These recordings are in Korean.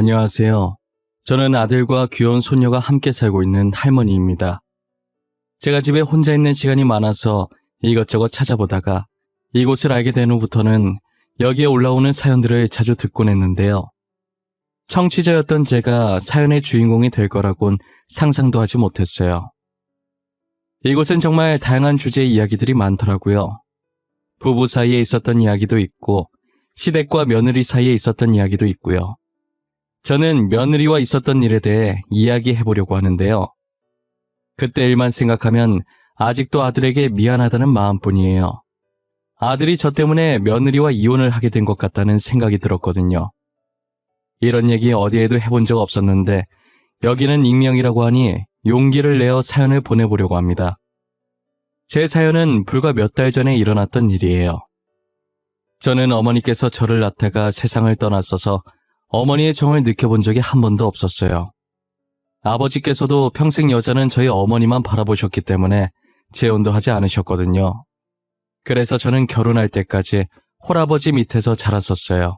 안녕하세요. 저는 아들과 귀여운 손녀가 함께 살고 있는 할머니입니다. 제가 집에 혼자 있는 시간이 많아서 이것저것 찾아보다가 이곳을 알게 된 후부터는 여기에 올라오는 사연들을 자주 듣곤 했는데요. 청취자였던 제가 사연의 주인공이 될 거라곤 상상도 하지 못했어요. 이곳은 정말 다양한 주제의 이야기들이 많더라고요. 부부 사이에 있었던 이야기도 있고 시댁과 며느리 사이에 있었던 이야기도 있고요. 저는 며느리와 있었던 일에 대해 이야기해보려고 하는데요. 그때 일만 생각하면 아직도 아들에게 미안하다는 마음뿐이에요. 아들이 저 때문에 며느리와 이혼을 하게 된 것 같다는 생각이 들었거든요. 이런 얘기 어디에도 해본 적 없었는데 여기는 익명이라고 하니 용기를 내어 사연을 보내보려고 합니다. 제 사연은 불과 몇 달 전에 일어났던 일이에요. 저는 어머니께서 저를 낳다가 세상을 떠났어서 어머니의 정을 느껴본 적이 한 번도 없었어요. 아버지께서도 평생 여자는 저희 어머니만 바라보셨기 때문에 재혼도 하지 않으셨거든요. 그래서 저는 결혼할 때까지 홀아버지 밑에서 자랐었어요.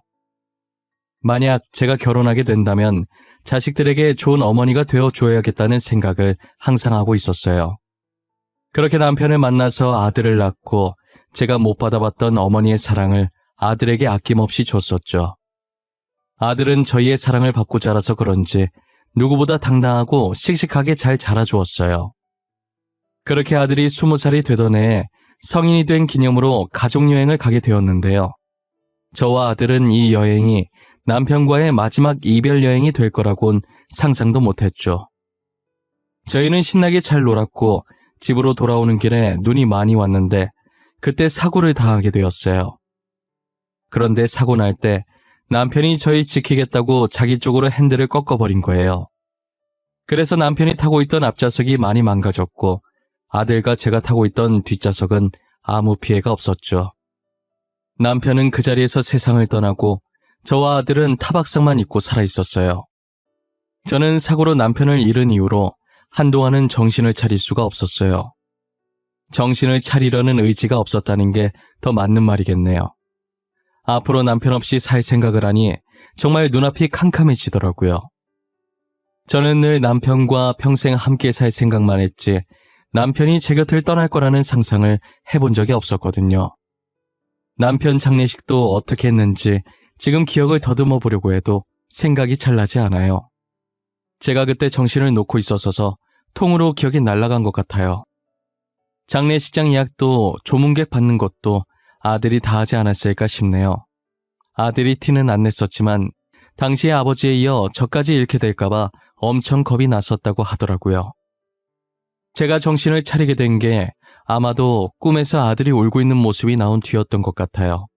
만약 제가 결혼하게 된다면 자식들에게 좋은 어머니가 되어줘야겠다는 생각을 항상 하고 있었어요. 그렇게 남편을 만나서 아들을 낳고 제가 못 받아봤던 어머니의 사랑을 아들에게 아낌없이 줬었죠. 아들은 저희의 사랑을 받고 자라서 그런지 누구보다 당당하고 씩씩하게 잘 자라주었어요. 그렇게 아들이 20살이 되던 해에 성인이 된 기념으로 가족여행을 가게 되었는데요. 저와 아들은 이 여행이 남편과의 마지막 이별 여행이 될 거라곤 상상도 못했죠. 저희는 신나게 잘 놀았고 집으로 돌아오는 길에 눈이 많이 왔는데 그때 사고를 당하게 되었어요. 그런데 사고 날 때 남편이 저희 지키겠다고 자기 쪽으로 핸들을 꺾어버린 거예요. 그래서 남편이 타고 있던 앞좌석이 많이 망가졌고 아들과 제가 타고 있던 뒷좌석은 아무 피해가 없었죠. 남편은 그 자리에서 세상을 떠나고 저와 아들은 타박상만 입고 살아있었어요. 저는 사고로 남편을 잃은 이후로 한동안은 정신을 차릴 수가 없었어요. 정신을 차리려는 의지가 없었다는 게 더 맞는 말이겠네요. 앞으로 남편 없이 살 생각을 하니 정말 눈앞이 캄캄해지더라고요. 저는 늘 남편과 평생 함께 살 생각만 했지 남편이 제 곁을 떠날 거라는 상상을 해본 적이 없었거든요. 남편 장례식도 어떻게 했는지 지금 기억을 더듬어 보려고 해도 생각이 잘 나지 않아요. 제가 그때 정신을 놓고 있었어서 통으로 기억이 날아간 것 같아요. 장례식장 예약도 조문객 받는 것도 아들이 다 하지 않았을까 싶네요. 아들이 티는 안 냈었지만 당시의 아버지에 이어 저까지 잃게 될까봐 엄청 겁이 났었다고 하더라고요. 제가 정신을 차리게 된 게 아마도 꿈에서 아들이 울고 있는 모습이 나온 뒤였던 것 같아요.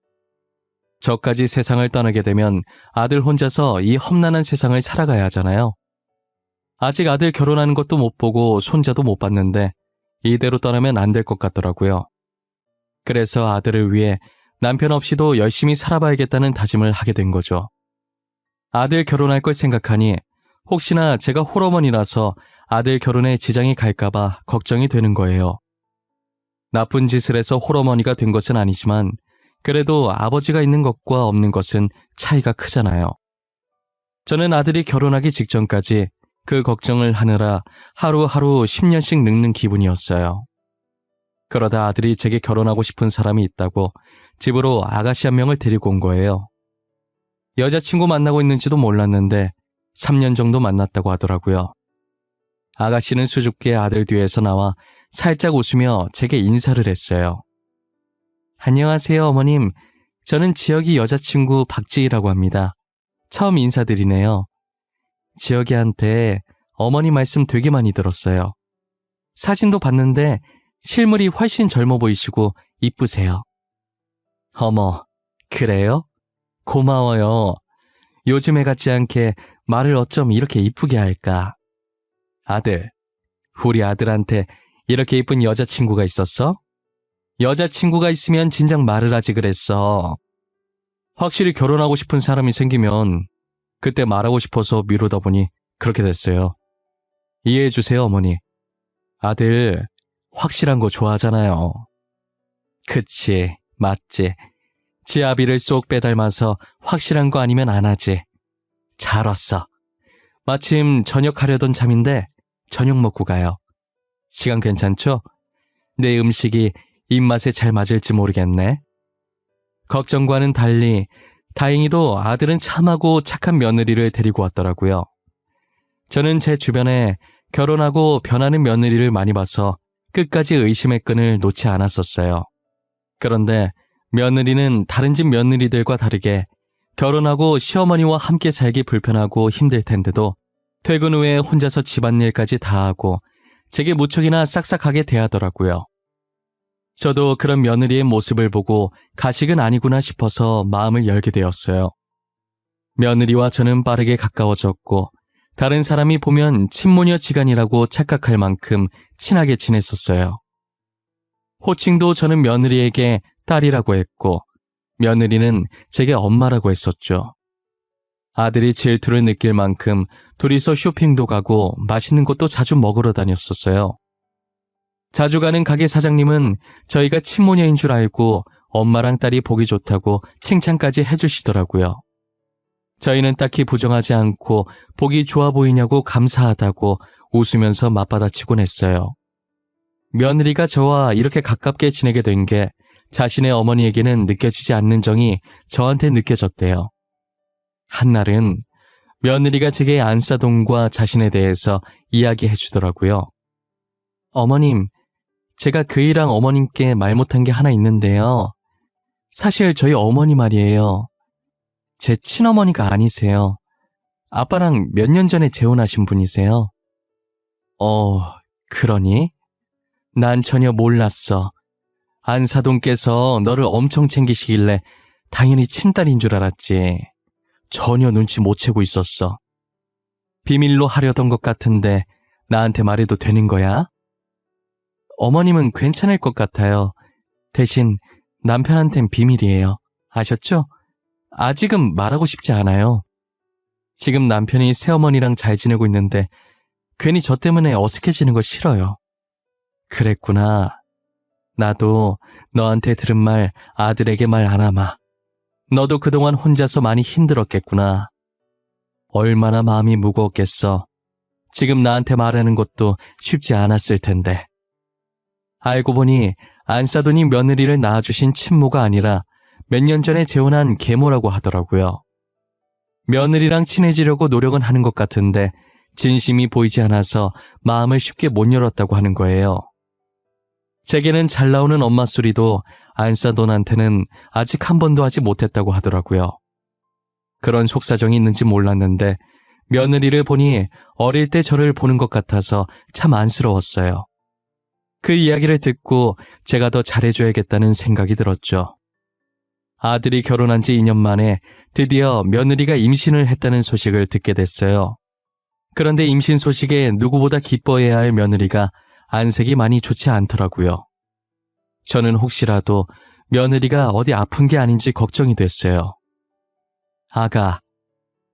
저까지 세상을 떠나게 되면 아들 혼자서 이 험난한 세상을 살아가야 하잖아요. 아직 아들 결혼하는 것도 못 보고 손자도 못 봤는데 이대로 떠나면 안 될 것 같더라고요. 그래서 아들을 위해 남편 없이도 열심히 살아봐야겠다는 다짐을 하게 된 거죠. 아들 결혼할 걸 생각하니 혹시나 제가 홀어머니라서 아들 결혼에 지장이 갈까봐 걱정이 되는 거예요. 나쁜 짓을 해서 홀어머니가 된 것은 아니지만 그래도 아버지가 있는 것과 없는 것은 차이가 크잖아요. 저는 아들이 결혼하기 직전까지 그 걱정을 하느라 하루하루 10년씩 늙는 기분이었어요. 그러다 아들이 제게 결혼하고 싶은 사람이 있다고 집으로 아가씨 한 명을 데리고 온 거예요. 여자친구 만나고 있는지도 몰랐는데 3년 정도 만났다고 하더라고요. 아가씨는 수줍게 아들 뒤에서 나와 살짝 웃으며 제게 인사를 했어요. 안녕하세요, 어머님. 저는 지혁이 여자친구 박지희라고 합니다. 처음 인사드리네요. 지혁이한테 어머니 말씀 되게 많이 들었어요. 사진도 봤는데 실물이 훨씬 젊어 보이시고 이쁘세요. 어머, 그래요? 고마워요. 요즘에 같지 않게 말을 어쩜 이렇게 이쁘게 할까? 아들, 우리 아들한테 이렇게 이쁜 여자친구가 있었어? 여자친구가 있으면 진작 말을 하지 그랬어. 확실히 결혼하고 싶은 사람이 생기면 그때 말하고 싶어서 미루다 보니 그렇게 됐어요. 이해해주세요, 어머니. 아들, 확실한 거 좋아하잖아요. 그치, 맞지. 지아비를 쏙 빼닮아서 확실한 거 아니면 안 하지. 잘 왔어. 마침 저녁 하려던 참인데 저녁 먹고 가요. 시간 괜찮죠? 내 음식이 입맛에 잘 맞을지 모르겠네. 걱정과는 달리 다행히도 아들은 참하고 착한 며느리를 데리고 왔더라고요. 저는 제 주변에 결혼하고 변하는 며느리를 많이 봐서 끝까지 의심의 끈을 놓지 않았었어요. 그런데 며느리는 다른 집 며느리들과 다르게 결혼하고 시어머니와 함께 살기 불편하고 힘들 텐데도 퇴근 후에 혼자서 집안일까지 다 하고 제게 무척이나 싹싹하게 대하더라고요. 저도 그런 며느리의 모습을 보고 가식은 아니구나 싶어서 마음을 열게 되었어요. 며느리와 저는 빠르게 가까워졌고 다른 사람이 보면 친모녀지간이라고 착각할 만큼 친하게 지냈었어요. 호칭도 저는 며느리에게 딸이라고 했고 며느리는 제게 엄마라고 했었죠. 아들이 질투를 느낄 만큼 둘이서 쇼핑도 가고 맛있는 것도 자주 먹으러 다녔었어요. 자주 가는 가게 사장님은 저희가 친모녀인 줄 알고 엄마랑 딸이 보기 좋다고 칭찬까지 해주시더라고요. 저희는 딱히 부정하지 않고 보기 좋아 보이냐고 감사하다고 웃으면서 맞받아치곤 했어요. 며느리가 저와 이렇게 가깝게 지내게 된 게 자신의 어머니에게는 느껴지지 않는 정이 저한테 느껴졌대요. 한날은 며느리가 제게 안사돈과 자신에 대해서 이야기해 주더라고요. 어머님, 제가 그이랑 어머님께 말 못한 게 하나 있는데요. 사실 저희 어머니 말이에요. 제 친어머니가 아니세요. 아빠랑 몇 년 전에 재혼하신 분이세요. 그러니? 난 전혀 몰랐어. 안사돈께서 너를 엄청 챙기시길래 당연히 친딸인 줄 알았지. 전혀 눈치 못 채고 있었어. 비밀로 하려던 것 같은데 나한테 말해도 되는 거야? 어머님은 괜찮을 것 같아요. 대신 남편한텐 비밀이에요. 아셨죠? 아직은 말하고 싶지 않아요. 지금 남편이 새어머니랑 잘 지내고 있는데 괜히 저 때문에 어색해지는 거 싫어요. 그랬구나. 나도 너한테 들은 말 아들에게 말 안 하마. 너도 그동안 혼자서 많이 힘들었겠구나. 얼마나 마음이 무거웠겠어. 지금 나한테 말하는 것도 쉽지 않았을 텐데. 알고 보니 안사돈이 며느리를 낳아주신 친모가 아니라 몇 년 전에 재혼한 계모라고 하더라고요. 며느리랑 친해지려고 노력은 하는 것 같은데 진심이 보이지 않아서 마음을 쉽게 못 열었다고 하는 거예요. 제게는 잘 나오는 엄마 소리도 안사돈한테는 아직 한 번도 하지 못했다고 하더라고요. 그런 속사정이 있는지 몰랐는데 며느리를 보니 어릴 때 저를 보는 것 같아서 참 안쓰러웠어요. 그 이야기를 듣고 제가 더 잘해줘야겠다는 생각이 들었죠. 아들이 결혼한 지 2년 만에 드디어 며느리가 임신을 했다는 소식을 듣게 됐어요. 그런데 임신 소식에 누구보다 기뻐해야 할 며느리가 안색이 많이 좋지 않더라고요. 저는 혹시라도 며느리가 어디 아픈 게 아닌지 걱정이 됐어요. 아가,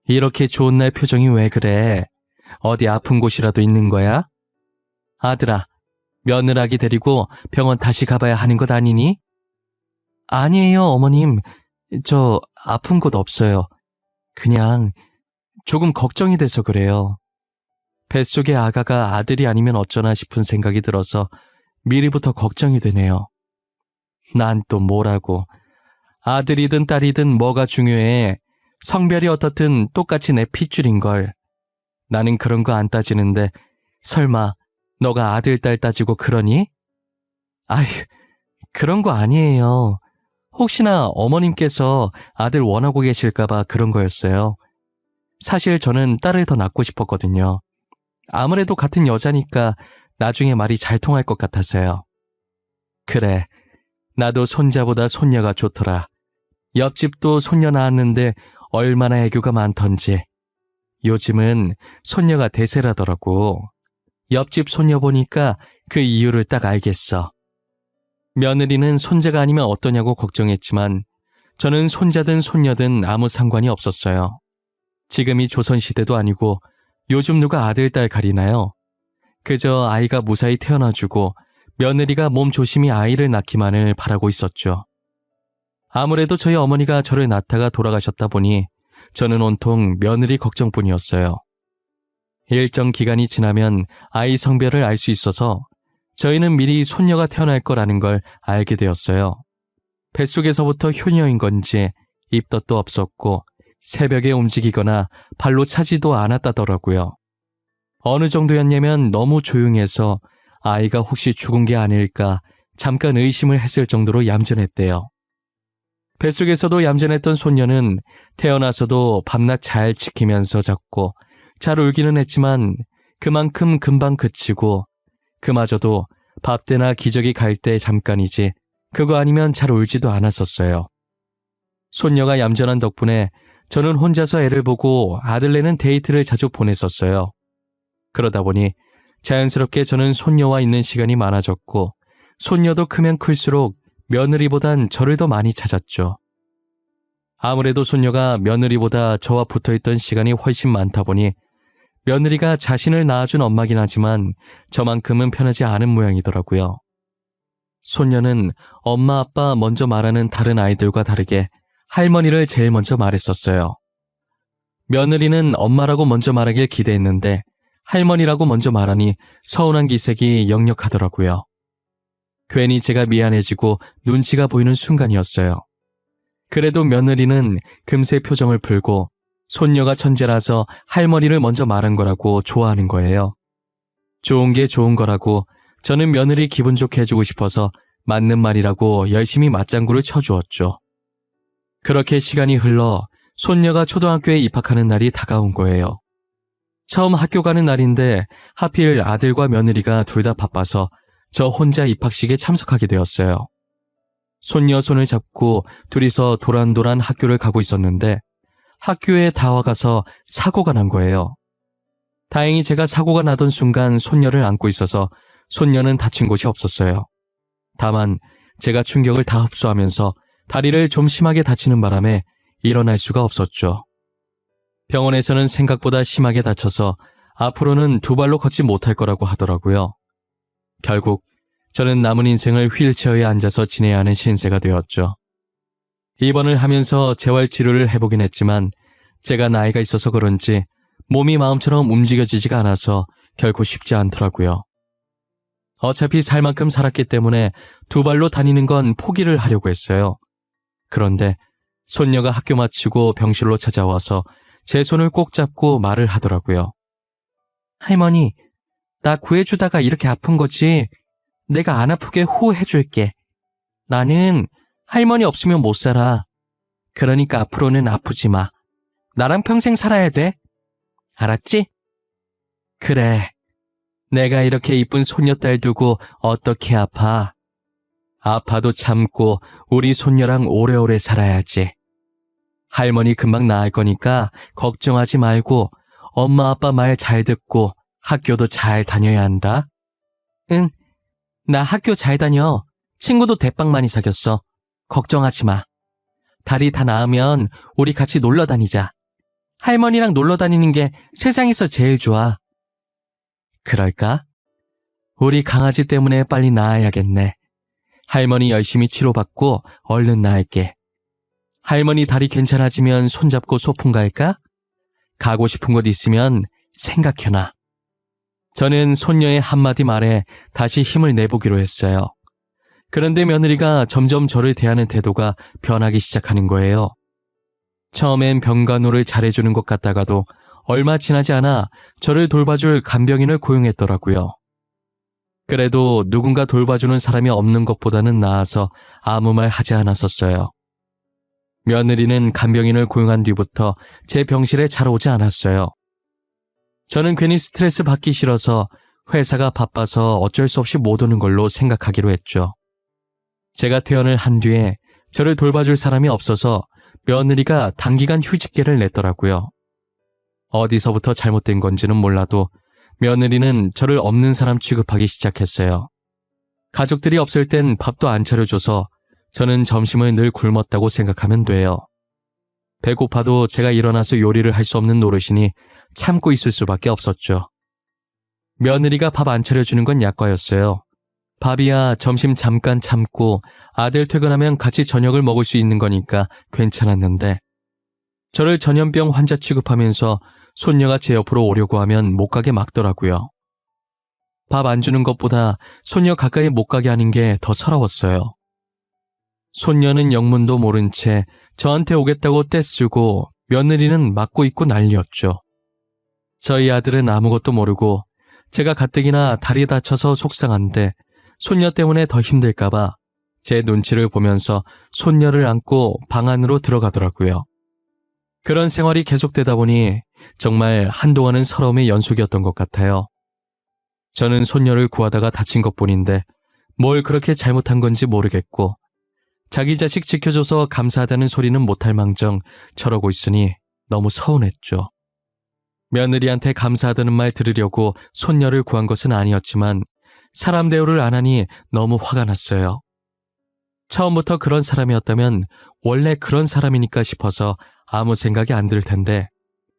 이렇게 좋은 날 표정이 왜 그래? 어디 아픈 곳이라도 있는 거야? 아들아, 며느라기 데리고 병원 다시 가봐야 하는 것 아니니? 아니에요, 어머님. 저 아픈 곳 없어요. 그냥 조금 걱정이 돼서 그래요. 뱃속의 아가가 아들이 아니면 어쩌나 싶은 생각이 들어서 미리부터 걱정이 되네요. 난 또 뭐라고. 아들이든 딸이든 뭐가 중요해. 성별이 어떻든 똑같이 내 핏줄인걸. 나는 그런 거 안 따지는데 설마 너가 아들, 딸 따지고 그러니? 아휴, 그런 거 아니에요. 혹시나 어머님께서 아들 원하고 계실까봐 그런 거였어요. 사실 저는 딸을 더 낳고 싶었거든요. 아무래도 같은 여자니까 나중에 말이 잘 통할 것 같아서요. 그래, 나도 손자보다 손녀가 좋더라. 옆집도 손녀 낳았는데 얼마나 애교가 많던지. 요즘은 손녀가 대세라더라고. 옆집 손녀 보니까 그 이유를 딱 알겠어. 며느리는 손자가 아니면 어떠냐고 걱정했지만 저는 손자든 손녀든 아무 상관이 없었어요. 지금이 조선시대도 아니고 요즘 누가 아들, 딸 가리나요? 그저 아이가 무사히 태어나주고 며느리가 몸 조심히 아이를 낳기만을 바라고 있었죠. 아무래도 저희 어머니가 저를 낳다가 돌아가셨다 보니 저는 온통 며느리 걱정뿐이었어요. 일정 기간이 지나면 아이 성별을 알 수 있어서 저희는 미리 손녀가 태어날 거라는 걸 알게 되었어요. 뱃속에서부터 효녀인 건지 입덧도 없었고 새벽에 움직이거나 발로 차지도 않았다더라고요. 어느 정도였냐면 너무 조용해서 아이가 혹시 죽은 게 아닐까 잠깐 의심을 했을 정도로 얌전했대요. 뱃속에서도 얌전했던 손녀는 태어나서도 밤낮 잘 지키면서 잤고 잘 울기는 했지만 그만큼 금방 그치고 그마저도 밥 때나 기저귀 갈 때 잠깐이지 그거 아니면 잘 울지도 않았었어요. 손녀가 얌전한 덕분에 저는 혼자서 애를 보고 아들네는 데이트를 자주 보냈었어요. 그러다 보니 자연스럽게 저는 손녀와 있는 시간이 많아졌고 손녀도 크면 클수록 며느리보단 저를 더 많이 찾았죠. 아무래도 손녀가 며느리보다 저와 붙어있던 시간이 훨씬 많다 보니 며느리가 자신을 낳아준 엄마긴 하지만 저만큼은 편하지 않은 모양이더라고요. 손녀는 엄마 아빠 먼저 말하는 다른 아이들과 다르게 할머니를 제일 먼저 말했었어요. 며느리는 엄마라고 먼저 말하길 기대했는데 할머니라고 먼저 말하니 서운한 기색이 역력하더라고요. 괜히 제가 미안해지고 눈치가 보이는 순간이었어요. 그래도 며느리는 금세 표정을 풀고 손녀가 천재라서 할머니를 먼저 말한 거라고 좋아하는 거예요. 좋은 게 좋은 거라고 저는 며느리 기분 좋게 해주고 싶어서 맞는 말이라고 열심히 맞장구를 쳐주었죠. 그렇게 시간이 흘러 손녀가 초등학교에 입학하는 날이 다가온 거예요. 처음 학교 가는 날인데 하필 아들과 며느리가 둘 다 바빠서 저 혼자 입학식에 참석하게 되었어요. 손녀 손을 잡고 둘이서 도란도란 학교를 가고 있었는데 학교에 다 와가서 사고가 난 거예요. 다행히 제가 사고가 나던 순간 손녀를 안고 있어서 손녀는 다친 곳이 없었어요. 다만 제가 충격을 다 흡수하면서 다리를 좀 심하게 다치는 바람에 일어날 수가 없었죠. 병원에서는 생각보다 심하게 다쳐서 앞으로는 두 발로 걷지 못할 거라고 하더라고요. 결국 저는 남은 인생을 휠체어에 앉아서 지내야 하는 신세가 되었죠. 입원을 하면서 재활치료를 해보긴 했지만 제가 나이가 있어서 그런지 몸이 마음처럼 움직여지지가 않아서 결코 쉽지 않더라고요. 어차피 살 만큼 살았기 때문에 두 발로 다니는 건 포기를 하려고 했어요. 그런데 손녀가 학교 마치고 병실로 찾아와서 제 손을 꼭 잡고 말을 하더라고요. 할머니, 나 구해주다가 이렇게 아픈 거지. 내가 안 아프게 호해줄게. 나는 할머니 없으면 못 살아. 그러니까 앞으로는 아프지 마. 나랑 평생 살아야 돼. 알았지? 그래. 내가 이렇게 이쁜 손녀딸 두고 어떻게 아파? 아파도 참고 우리 손녀랑 오래오래 살아야지. 할머니 금방 나을 거니까 걱정하지 말고 엄마 아빠 말 잘 듣고 학교도 잘 다녀야 한다. 응, 나 학교 잘 다녀. 친구도 대빵 많이 사귀었어. 걱정하지 마. 다리 다 나으면 우리 같이 놀러 다니자. 할머니랑 놀러 다니는 게 세상에서 제일 좋아. 그럴까? 우리 강아지 때문에 빨리 나아야겠네. 할머니 열심히 치료받고 얼른 나을게. 할머니 다리 괜찮아지면 손잡고 소풍 갈까? 가고 싶은 곳 있으면 생각해놔. 저는 손녀의 한마디 말에 다시 힘을 내보기로 했어요. 그런데 며느리가 점점 저를 대하는 태도가 변하기 시작하는 거예요. 처음엔 병간호를 잘해주는 것 같다가도 얼마 지나지 않아 저를 돌봐줄 간병인을 고용했더라고요. 그래도 누군가 돌봐주는 사람이 없는 것보다는 나아서 아무 말 하지 않았었어요. 며느리는 간병인을 고용한 뒤부터 제 병실에 잘 오지 않았어요. 저는 괜히 스트레스 받기 싫어서 회사가 바빠서 어쩔 수 없이 못 오는 걸로 생각하기로 했죠. 제가 퇴원을 한 뒤에 저를 돌봐줄 사람이 없어서 며느리가 단기간 휴직계를 냈더라고요. 어디서부터 잘못된 건지는 몰라도 며느리는 저를 없는 사람 취급하기 시작했어요. 가족들이 없을 땐 밥도 안 차려줘서 저는 점심을 늘 굶었다고 생각하면 돼요. 배고파도 제가 일어나서 요리를 할 수 없는 노릇이니 참고 있을 수밖에 없었죠. 며느리가 밥 안 차려주는 건 약과였어요. 밥이야 점심 잠깐 참고 아들 퇴근하면 같이 저녁을 먹을 수 있는 거니까 괜찮았는데 저를 전염병 환자 취급하면서 손녀가 제 옆으로 오려고 하면 못 가게 막더라고요. 밥 안 주는 것보다 손녀 가까이 못 가게 하는 게 더 서러웠어요. 손녀는 영문도 모른 채 저한테 오겠다고 떼쓰고 며느리는 막고 있고 난리였죠. 저희 아들은 아무것도 모르고 제가 가뜩이나 다리 다쳐서 속상한데 손녀 때문에 더 힘들까봐 제 눈치를 보면서 손녀를 안고 방 안으로 들어가더라고요. 그런 생활이 계속되다 보니 정말 한동안은 서러움의 연속이었던 것 같아요. 저는 손녀를 구하다가 다친 것뿐인데 뭘 그렇게 잘못한 건지 모르겠고 자기 자식 지켜줘서 감사하다는 소리는 못할 망정 저러고 있으니 너무 서운했죠. 며느리한테 감사하다는 말 들으려고 손녀를 구한 것은 아니었지만 사람 대우를 안 하니 너무 화가 났어요. 처음부터 그런 사람이었다면 원래 그런 사람이니까 싶어서 아무 생각이 안 들 텐데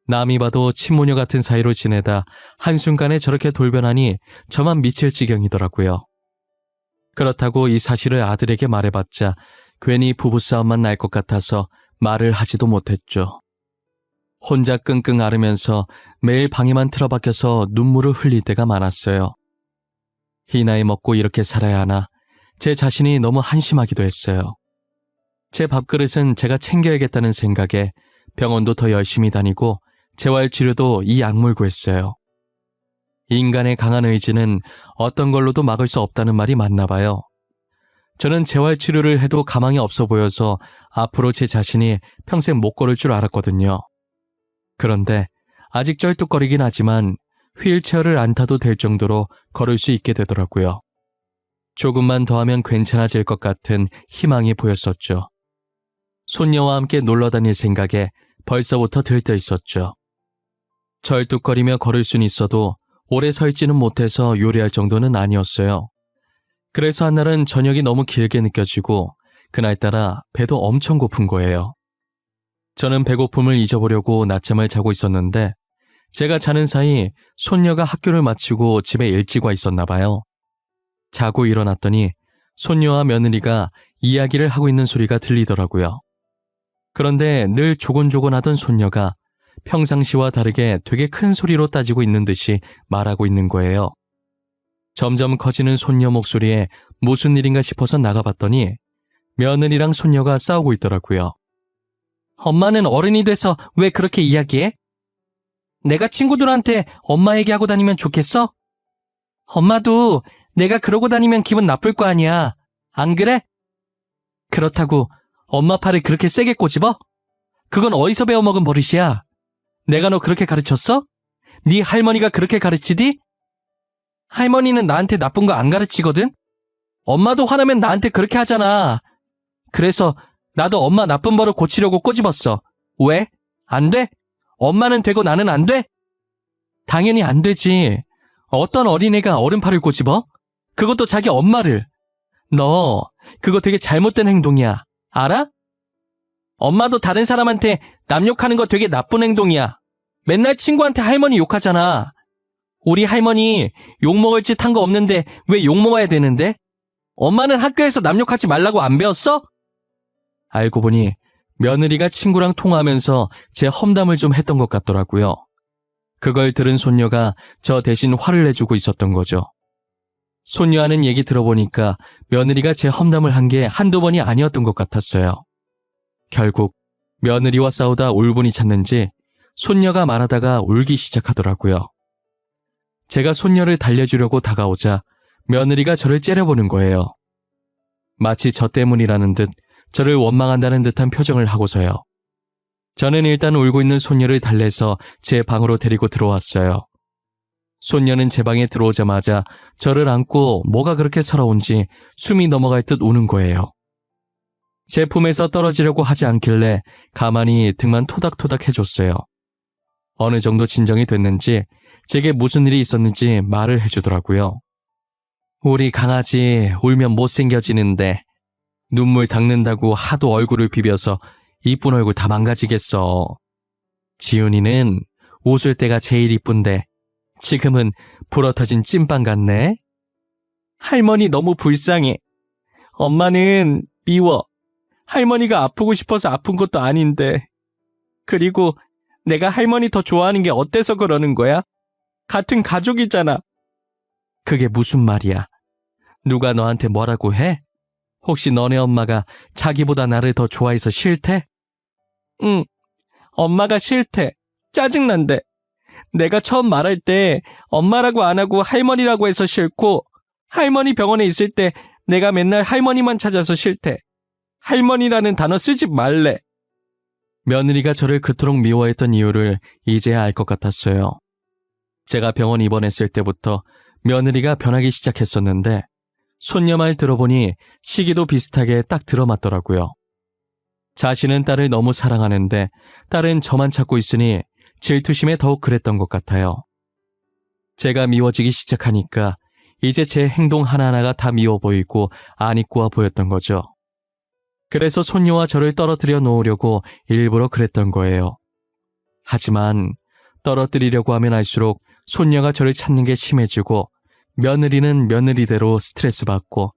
남이 봐도 친모녀 같은 사이로 지내다 한순간에 저렇게 돌변하니 저만 미칠 지경이더라고요. 그렇다고 이 사실을 아들에게 말해봤자 괜히 부부싸움만 날 것 같아서 말을 하지도 못했죠. 혼자 끙끙 앓으면서 매일 방에만 틀어박혀서 눈물을 흘릴 때가 많았어요. 이 나이 먹고 이렇게 살아야 하나 제 자신이 너무 한심하기도 했어요. 제 밥그릇은 제가 챙겨야겠다는 생각에 병원도 더 열심히 다니고 재활치료도 이 약물고 했어요. 인간의 강한 의지는 어떤 걸로도 막을 수 없다는 말이 맞나 봐요. 저는 재활치료를 해도 가망이 없어 보여서 앞으로 제 자신이 평생 못 걸을 줄 알았거든요. 그런데 아직 쩔뚝거리긴 하지만 휠체어를 안 타도 될 정도로 걸을 수 있게 되더라고요. 조금만 더 하면 괜찮아질 것 같은 희망이 보였었죠. 손녀와 함께 놀러 다닐 생각에 벌써부터 들떠 있었죠. 절뚝거리며 걸을 순 있어도 오래 서 있지는 못해서 요리할 정도는 아니었어요. 그래서 한날은 저녁이 너무 길게 느껴지고 그날따라 배도 엄청 고픈 거예요. 저는 배고픔을 잊어보려고 낮잠을 자고 있었는데 제가 자는 사이 손녀가 학교를 마치고 집에 일찍 와 있었나 봐요. 자고 일어났더니 손녀와 며느리가 이야기를 하고 있는 소리가 들리더라고요. 그런데 늘 조곤조곤하던 손녀가 평상시와 다르게 되게 큰 소리로 따지고 있는 듯이 말하고 있는 거예요. 점점 커지는 손녀 목소리에 무슨 일인가 싶어서 나가봤더니 며느리랑 손녀가 싸우고 있더라고요. 엄마는 어른이 돼서 왜 그렇게 이야기해? 내가 친구들한테 엄마 얘기하고 다니면 좋겠어? 엄마도 내가 그러고 다니면 기분 나쁠 거 아니야. 안 그래? 그렇다고 엄마 팔을 그렇게 세게 꼬집어? 그건 어디서 배워먹은 버릇이야. 내가 너 그렇게 가르쳤어? 네 할머니가 그렇게 가르치디? 할머니는 나한테 나쁜 거 안 가르치거든? 엄마도 화나면 나한테 그렇게 하잖아. 그래서 나도 엄마 나쁜 버릇 고치려고 꼬집었어. 왜? 안 돼? 엄마는 되고 나는 안 돼? 당연히 안 되지. 어떤 어린애가 어른 팔을 꼬집어? 그것도 자기 엄마를. 너 그거 되게 잘못된 행동이야. 알아? 엄마도 다른 사람한테 남 욕하는 거 되게 나쁜 행동이야. 맨날 친구한테 할머니 욕하잖아. 우리 할머니 욕먹을 짓 한 거 없는데 왜 욕먹어야 되는데? 엄마는 학교에서 남 욕하지 말라고 안 배웠어? 알고 보니 며느리가 친구랑 통화하면서 제 험담을 좀 했던 것 같더라고요. 그걸 들은 손녀가 저 대신 화를 내주고 있었던 거죠. 손녀 하는 얘기 들어보니까 며느리가 제 험담을 한 게 한두 번이 아니었던 것 같았어요. 결국 며느리와 싸우다 울분이 찼는지 손녀가 말하다가 울기 시작하더라고요. 제가 손녀를 달래주려고 다가오자 며느리가 저를 째려보는 거예요. 마치 저 때문이라는 듯 저를 원망한다는 듯한 표정을 하고서요. 저는 일단 울고 있는 손녀를 달래서 제 방으로 데리고 들어왔어요. 손녀는 제 방에 들어오자마자 저를 안고 뭐가 그렇게 서러운지 숨이 넘어갈 듯 우는 거예요. 제 품에서 떨어지려고 하지 않길래 가만히 등만 토닥토닥 해줬어요. 어느 정도 진정이 됐는지 제게 무슨 일이 있었는지 말을 해주더라고요. 우리 강아지 울면 못생겨지는데 눈물 닦는다고 하도 얼굴을 비벼서 이쁜 얼굴 다 망가지겠어. 지훈이는 웃을 때가 제일 이쁜데 지금은 불어터진 찐빵 같네. 할머니 너무 불쌍해. 엄마는 미워. 할머니가 아프고 싶어서 아픈 것도 아닌데. 그리고 내가 할머니 더 좋아하는 게 어때서 그러는 거야? 같은 가족이잖아. 그게 무슨 말이야? 누가 너한테 뭐라고 해? 혹시 너네 엄마가 자기보다 나를 더 좋아해서 싫대? 응, 엄마가 싫대. 짜증난대. 내가 처음 말할 때 엄마라고 안 하고 할머니라고 해서 싫고, 할머니 병원에 있을 때 내가 맨날 할머니만 찾아서 싫대. 할머니라는 단어 쓰지 말래. 며느리가 저를 그토록 미워했던 이유를 이제야 알 것 같았어요. 제가 병원 입원했을 때부터 며느리가 변하기 시작했었는데 손녀 말 들어보니 시기도 비슷하게 딱 들어맞더라고요. 자신은 딸을 너무 사랑하는데 딸은 저만 찾고 있으니 질투심에 더욱 그랬던 것 같아요. 제가 미워지기 시작하니까 이제 제 행동 하나하나가 다 미워 보이고 안 이꾸어 보였던 거죠. 그래서 손녀와 저를 떨어뜨려 놓으려고 일부러 그랬던 거예요. 하지만 떨어뜨리려고 하면 할수록 손녀가 저를 찾는 게 심해지고 며느리는 며느리대로 스트레스 받고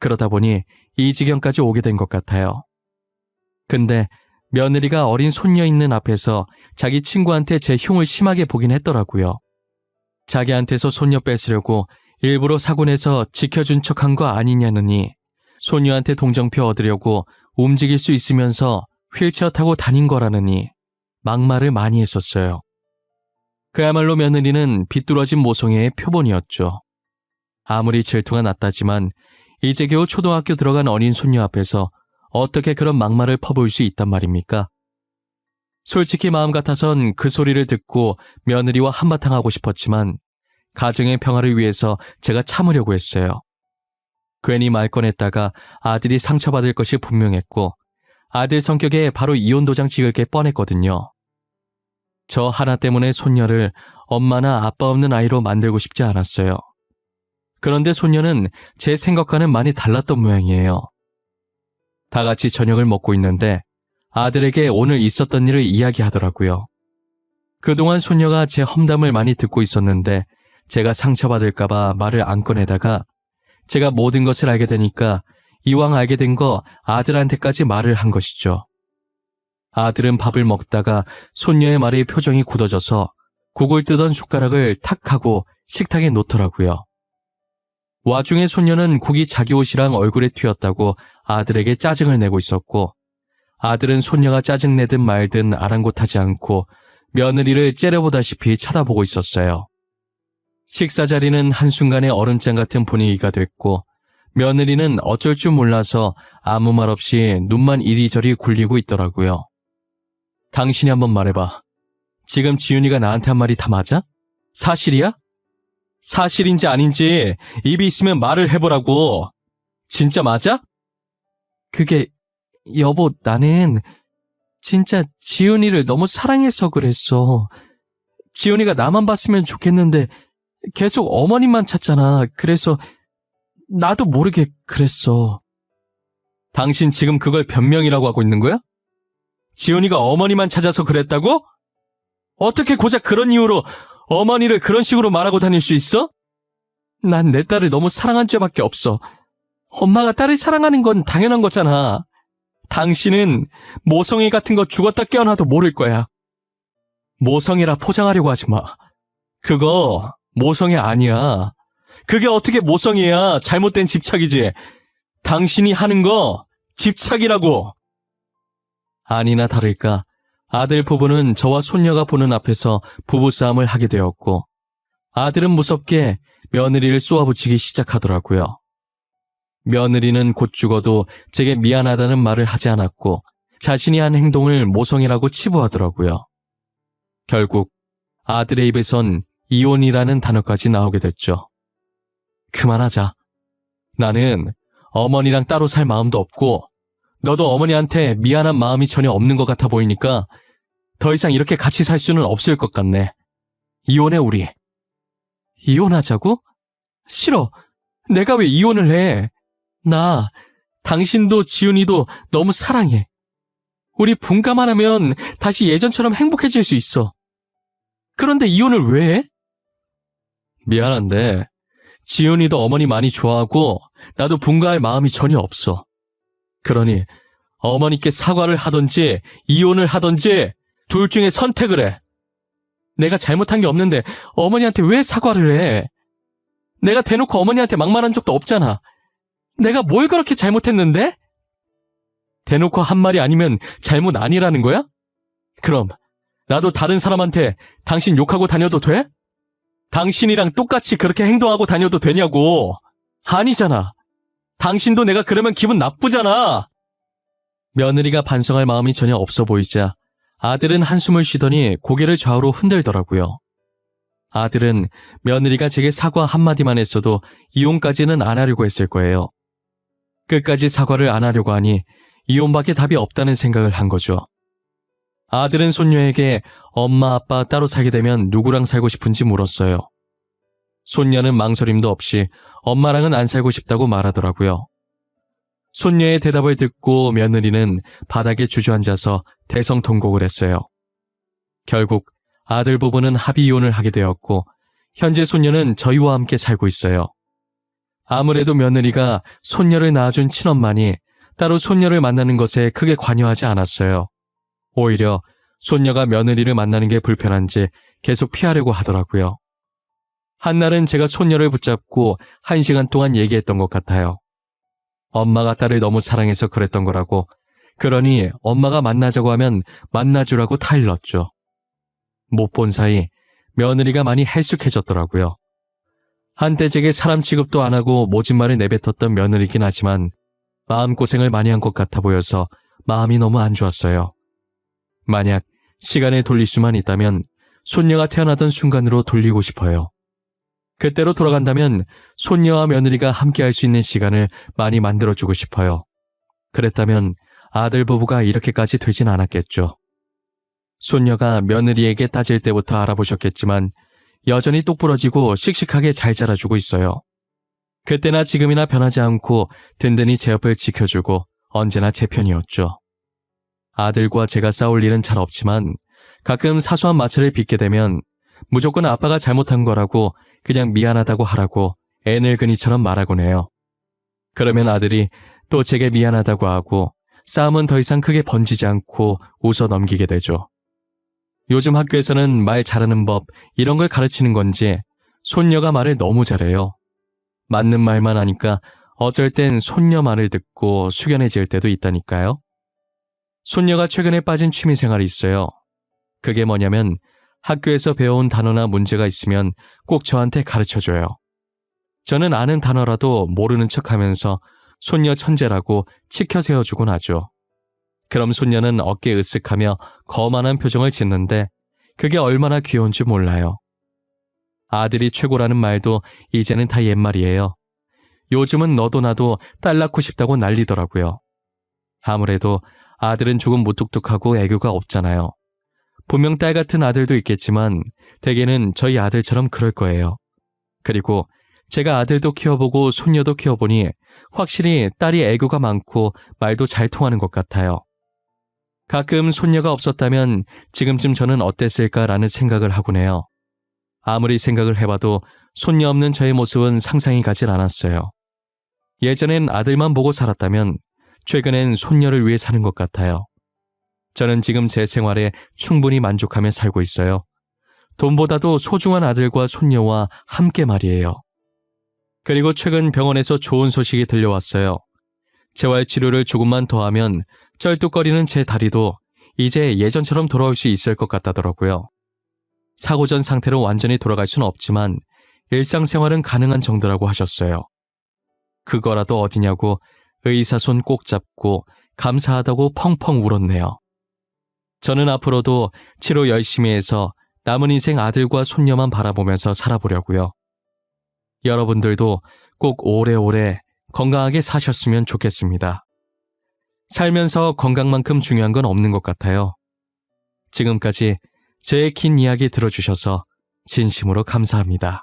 그러다 보니 이 지경까지 오게 된 것 같아요. 근데 며느리가 어린 손녀 있는 앞에서 자기 친구한테 제 흉을 심하게 보긴 했더라고요. 자기한테서 손녀 뺏으려고 일부러 사고 내서 지켜준 척한 거 아니냐느니 손녀한테 동정표 얻으려고 움직일 수 있으면서 휠체어 타고 다닌 거라느니 막말을 많이 했었어요. 그야말로 며느리는 비뚤어진 모성애의 표본이었죠. 아무리 질투가 났다지만 이제 겨우 초등학교 들어간 어린 손녀 앞에서 어떻게 그런 막말을 퍼부을 수 있단 말입니까? 솔직히 마음 같아선 그 소리를 듣고 며느리와 한바탕 하고 싶었지만 가정의 평화를 위해서 제가 참으려고 했어요. 괜히 말 꺼냈다가 아들이 상처받을 것이 분명했고 아들 성격에 바로 이혼 도장 찍을 게 뻔했거든요. 저 하나 때문에 손녀를 엄마나 아빠 없는 아이로 만들고 싶지 않았어요. 그런데 손녀는 제 생각과는 많이 달랐던 모양이에요. 다 같이 저녁을 먹고 있는데 아들에게 오늘 있었던 일을 이야기하더라고요. 그동안 손녀가 제 험담을 많이 듣고 있었는데 제가 상처받을까봐 말을 안 꺼내다가 제가 모든 것을 알게 되니까 이왕 알게 된 거 아들한테까지 말을 한 것이죠. 아들은 밥을 먹다가 손녀의 말에 표정이 굳어져서 국을 뜨던 숟가락을 탁 하고 식탁에 놓더라고요. 와중에 손녀는 국이 자기 옷이랑 얼굴에 튀었다고 아들에게 짜증을 내고 있었고 아들은 손녀가 짜증내든 말든 아랑곳하지 않고 며느리를 째려보다시피 쳐다보고 있었어요. 식사 자리는 한순간에 얼음장 같은 분위기가 됐고 며느리는 어쩔 줄 몰라서 아무 말 없이 눈만 이리저리 굴리고 있더라고요. 당신이 한번 말해봐. 지금 지윤이가 나한테 한 말이 다 맞아? 사실이야? 사실인지 아닌지 입이 있으면 말을 해보라고. 진짜 맞아? 그게 여보, 나는 진짜 지윤이를 너무 사랑해서 그랬어. 지윤이가 나만 봤으면 좋겠는데 계속 어머님만 찾잖아. 그래서 나도 모르게 그랬어. 당신 지금 그걸 변명이라고 하고 있는 거야? 지윤이가 어머니만 찾아서 그랬다고? 어떻게 고작 그런 이유로 어머니를 그런 식으로 말하고 다닐 수 있어? 난 내 딸을 너무 사랑한 죄밖에 없어. 엄마가 딸을 사랑하는 건 당연한 거잖아. 당신은 모성애 같은 거 죽었다 깨어나도 모를 거야. 모성애라 포장하려고 하지 마. 그거 모성애 아니야. 그게 어떻게 모성애야. 잘못된 집착이지. 당신이 하는 거 집착이라고. 아니나 다를까 아들 부부는 저와 손녀가 보는 앞에서 부부싸움을 하게 되었고 아들은 무섭게 며느리를 쏘아붙이기 시작하더라고요. 며느리는 곧 죽어도 제게 미안하다는 말을 하지 않았고 자신이 한 행동을 모성애라고 치부하더라고요. 결국 아들의 입에선 이혼이라는 단어까지 나오게 됐죠. 그만하자. 나는 어머니랑 따로 살 마음도 없고 너도 어머니한테 미안한 마음이 전혀 없는 것 같아 보이니까 더 이상 이렇게 같이 살 수는 없을 것 같네. 이혼해 우리. 이혼하자고? 싫어. 내가 왜 이혼을 해? 나 당신도 지훈이도 너무 사랑해. 우리 분가만 하면 다시 예전처럼 행복해질 수 있어. 그런데 이혼을 왜 해? 미안한데 지훈이도 어머니 많이 좋아하고 나도 분가할 마음이 전혀 없어. 그러니 어머니께 사과를 하던지 이혼을 하던지 둘 중에 선택을 해. 내가 잘못한 게 없는데 어머니한테 왜 사과를 해? 내가 대놓고 어머니한테 막말한 적도 없잖아. 내가 뭘 그렇게 잘못했는데? 대놓고 한 말이 아니면 잘못 아니라는 거야? 그럼 나도 다른 사람한테 당신 욕하고 다녀도 돼? 당신이랑 똑같이 그렇게 행동하고 다녀도 되냐고. 아니잖아. 당신도 내가 그러면 기분 나쁘잖아. 며느리가 반성할 마음이 전혀 없어 보이자 아들은 한숨을 쉬더니 고개를 좌우로 흔들더라고요. 아들은 며느리가 제게 사과 한마디만 했어도 이혼까지는 안 하려고 했을 거예요. 끝까지 사과를 안 하려고 하니 이혼밖에 답이 없다는 생각을 한 거죠. 아들은 손녀에게 엄마 아빠 따로 살게 되면 누구랑 살고 싶은지 물었어요. 손녀는 망설임도 없이 엄마랑은 안 살고 싶다고 말하더라고요. 손녀의 대답을 듣고 며느리는 바닥에 주저앉아서 대성통곡을 했어요. 결국 아들 부부는 합의 이혼을 하게 되었고 현재 손녀는 저희와 함께 살고 있어요. 아무래도 며느리가 손녀를 낳아준 친엄마니 따로 손녀를 만나는 것에 크게 관여하지 않았어요. 오히려 손녀가 며느리를 만나는 게 불편한지 계속 피하려고 하더라고요. 한날은 제가 손녀를 붙잡고 1시간 동안 얘기했던 것 같아요. 엄마가 딸을 너무 사랑해서 그랬던 거라고, 그러니 엄마가 만나자고 하면 만나주라고 타일렀죠. 못 본 사이 며느리가 많이 헬쑥해졌더라고요. 한때 제게 사람 취급도 안 하고 모진 말을 내뱉었던 며느리긴 하지만 마음고생을 많이 한 것 같아 보여서 마음이 너무 안 좋았어요. 만약 시간을 돌릴 수만 있다면 손녀가 태어나던 순간으로 돌리고 싶어요. 그때로 돌아간다면 손녀와 며느리가 함께할 수 있는 시간을 많이 만들어주고 싶어요. 그랬다면 아들 부부가 이렇게까지 되진 않았겠죠. 손녀가 며느리에게 따질 때부터 알아보셨겠지만 여전히 똑부러지고 씩씩하게 잘 자라주고 있어요. 그때나 지금이나 변하지 않고 든든히 제 옆을 지켜주고 언제나 제 편이었죠. 아들과 제가 싸울 일은 잘 없지만 가끔 사소한 마찰을 빚게 되면 무조건 아빠가 잘못한 거라고 그냥 미안하다고 하라고 애늙은이처럼 말하곤 해요. 그러면 아들이 또 제게 미안하다고 하고 싸움은 더 이상 크게 번지지 않고 웃어 넘기게 되죠. 요즘 학교에서는 말 잘하는 법 이런 걸 가르치는 건지 손녀가 말을 너무 잘해요. 맞는 말만 하니까 어쩔 땐 손녀 말을 듣고 숙연해질 때도 있다니까요. 손녀가 최근에 빠진 취미생활이 있어요. 그게 뭐냐면 학교에서 배워온 단어나 문제가 있으면 꼭 저한테 가르쳐줘요. 저는 아는 단어라도 모르는 척하면서 손녀 천재라고 치켜 세워주곤 하죠. 그럼 손녀는 어깨 으쓱하며 거만한 표정을 짓는데 그게 얼마나 귀여운지 몰라요. 아들이 최고라는 말도 이제는 다 옛말이에요. 요즘은 너도 나도 딸 낳고 싶다고 난리더라고요. 아무래도 아들은 조금 무뚝뚝하고 애교가 없잖아요. 분명 딸 같은 아들도 있겠지만 대개는 저희 아들처럼 그럴 거예요. 그리고 제가 아들도 키워보고 손녀도 키워보니 확실히 딸이 애교가 많고 말도 잘 통하는 것 같아요. 가끔 손녀가 없었다면 지금쯤 저는 어땠을까라는 생각을 하곤 해요. 아무리 생각을 해봐도 손녀 없는 저의 모습은 상상이 가질 않았어요. 예전엔 아들만 보고 살았다면 최근엔 손녀를 위해 사는 것 같아요. 저는 지금 제 생활에 충분히 만족하며 살고 있어요. 돈보다도 소중한 아들과 손녀와 함께 말이에요. 그리고 최근 병원에서 좋은 소식이 들려왔어요. 재활치료를 조금만 더 하면 쩔뚝거리는 제 다리도 이제 예전처럼 돌아올 수 있을 것 같다더라고요. 사고 전 상태로 완전히 돌아갈 수는 없지만 일상생활은 가능한 정도라고 하셨어요. 그거라도 어디냐고 의사 손 꼭 잡고 감사하다고 펑펑 울었네요. 저는 앞으로도 치료 열심히 해서 남은 인생 아들과 손녀만 바라보면서 살아보려고요. 여러분들도 꼭 오래오래 건강하게 사셨으면 좋겠습니다. 살면서 건강만큼 중요한 건 없는 것 같아요. 지금까지 제 긴 이야기 들어주셔서 진심으로 감사합니다.